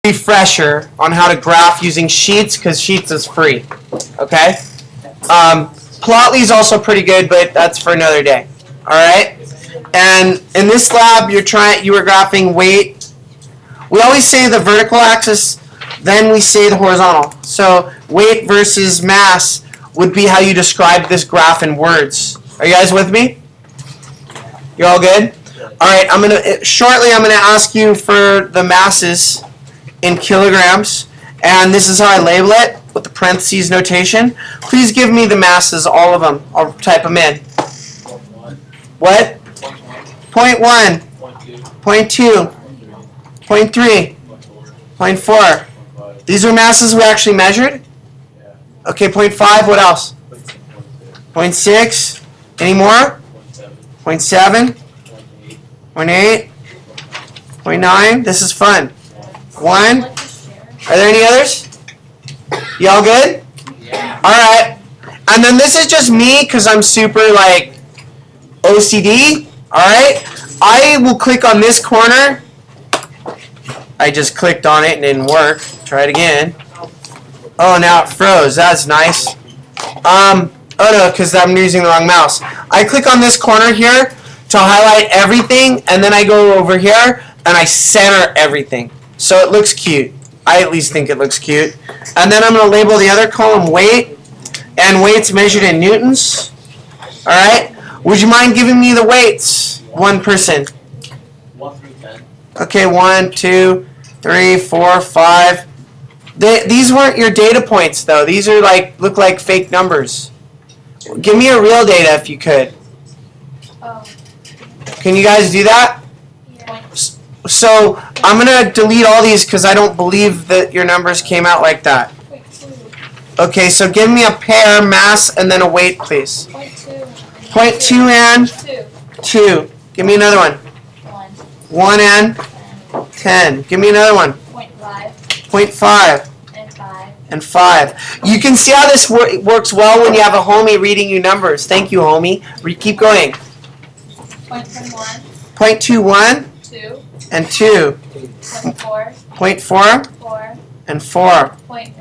refresher on how to graph using Sheets, because Sheets is free. Okay? Plotly is also pretty good, but that's for another day. Alright? And in this lab, you were graphing weight. We always say the vertical axis, then we say the horizontal. So weight versus mass would be how you describe this graph in words. Are you guys with me? You all good? Alright, shortly I'm gonna ask you for the masses in kilograms, and this is how I label it with the parentheses notation. Please give me the masses, all of them. I'll type them in. What? 0.1, 0.2, 0.3, 0.4. These are masses we actually measured? Okay, 0.5, what else? 0.6, any more? 0.7, 0.8, 0.9, this is fun. 1, are there any others? Y'all good? Yeah. Alright, and then this is just me because I'm super like OCD. Alright, I will click on this corner. I just clicked on it and it didn't work. Try it again. Oh, now it froze. That's nice. Oh no, because I'm using the wrong mouse. I click on this corner here to highlight everything, and then I go over here and I center everything. So it looks cute. I at least think it looks cute. And then I'm going to label the other column weight, and weight's measured in newtons. Alright? Would you mind giving me the weights? One person. 1 through 10. Okay, 1, 2, 3, 4, 5. These weren't your data points, though. These are look like fake numbers. Give me a real data if you could. Oh. Can you guys do that? Yeah. So I'm going to delete all these because I don't believe that your numbers came out like that. Wait, 2. Okay, so give me a pair, mass, and then a weight, please. 0.2. 0.2 and 2. 2. Give me another one. 1. 1 and 10. Give me another one. 0.5. 0.5 And 5. and 5. You can see how this works well when you have a homie reading you numbers. Thank you, homie. Keep going. 0.21. 0.21 2. and 2. 0.4. 0.4 4. and 4. 0.1.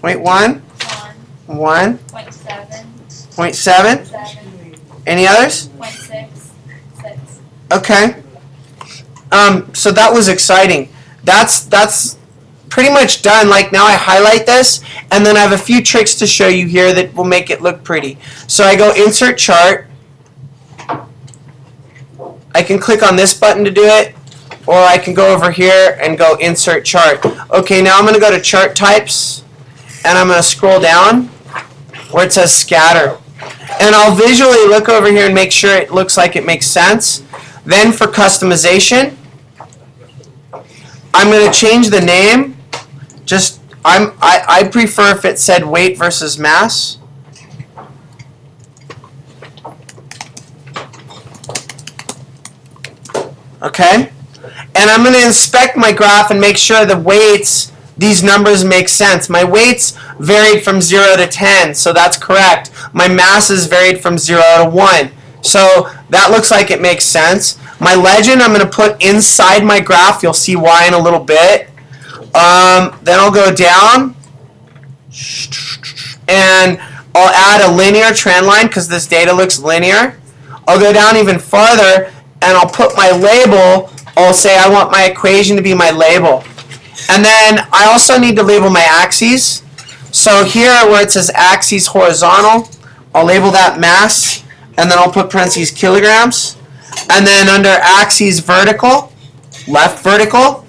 0.1, 1. 1, 0.7. 0.7. 7. Any others? 0.6. 6. Okay. So that was exciting. That's pretty much done. Like now I highlight this, and then I have a few tricks to show you here that will make it look pretty. So I go insert chart. I can click on this button to do it, or I can go over here and go insert chart. Okay, now I'm going to go to chart types, and I'm going to scroll down where it says scatter. And I'll visually look over here and make sure it looks like it makes sense. Then for customization, I'm going to change the name. I prefer if it said weight versus mass. Okay? And I'm going to inspect my graph and make sure the weights, these numbers make sense. My weights varied from 0 to 10, so that's correct. My masses varied from 0 to 1. So that looks like it makes sense. My legend I'm going to put inside my graph. You'll see why in a little bit. Then I'll go down and I'll add a linear trend line because this data looks linear. I'll go down even farther and I'll put my label. I'll say I want my equation to be my label. And then I also need to label my axes. So here where it says axes horizontal, I'll label that mass, and then I'll put parentheses kilograms. And then under axes vertical, left vertical,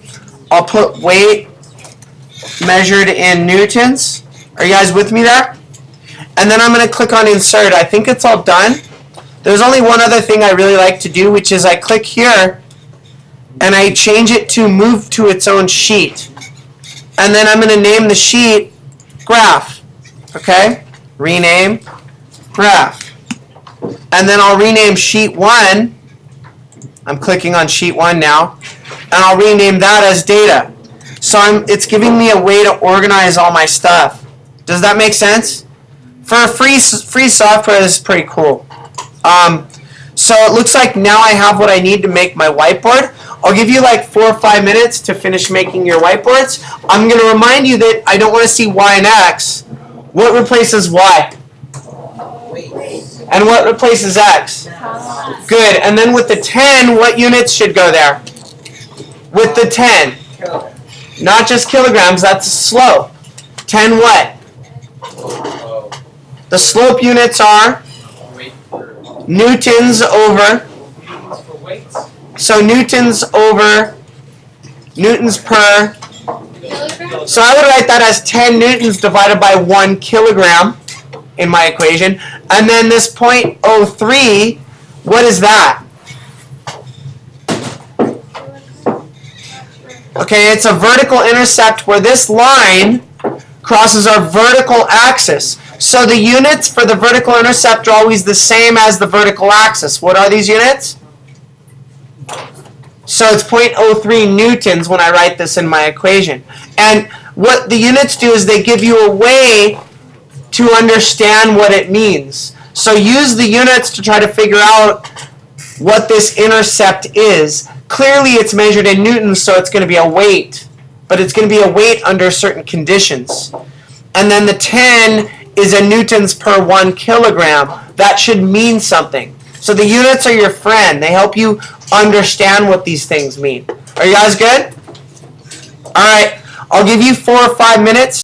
I'll put weight measured in newtons. Are you guys with me there? And then I'm going to click on insert. I think it's all done. There's only one other thing I really like to do, which is I click here and I change it to move to its own sheet. And then I'm going to name the sheet graph. Okay? Rename graph. And then I'll rename sheet 1. I'm clicking on sheet 1 now. And I'll rename that as data. So it's giving me a way to organize all my stuff. Does that make sense? For free software, this is pretty cool. So it looks like now I have what I need to make my whiteboard. I'll give you like 4 or 5 minutes to finish making your whiteboards. I'm going to remind you that I don't want to see y and x. What replaces y? And what replaces x? Good. And then with the 10, what units should go there? With the 10. Not just kilograms, that's slope. 10 what? The slope units are newtons over. For weights. So newtons over newtons per. Kilograms? So I would write that as 10 newtons divided by 1 kilogram in my equation. And then this 0.03, what is that? Okay, it's a vertical intercept where this line crosses our vertical axis. So the units for the vertical intercept are always the same as the vertical axis. What are these units? So it's 0.03 newtons when I write this in my equation. And what the units do is they give you a way to understand what it means. So use the units to try to figure out what this intercept is. Clearly it's measured in newtons, so it's going to be a weight. But it's going to be a weight under certain conditions. And then the 10 is a newtons per 1 kilogram. That should mean something. So the units are your friend. They help you understand what these things mean. Are you guys good? All right. I'll give you 4 or 5 minutes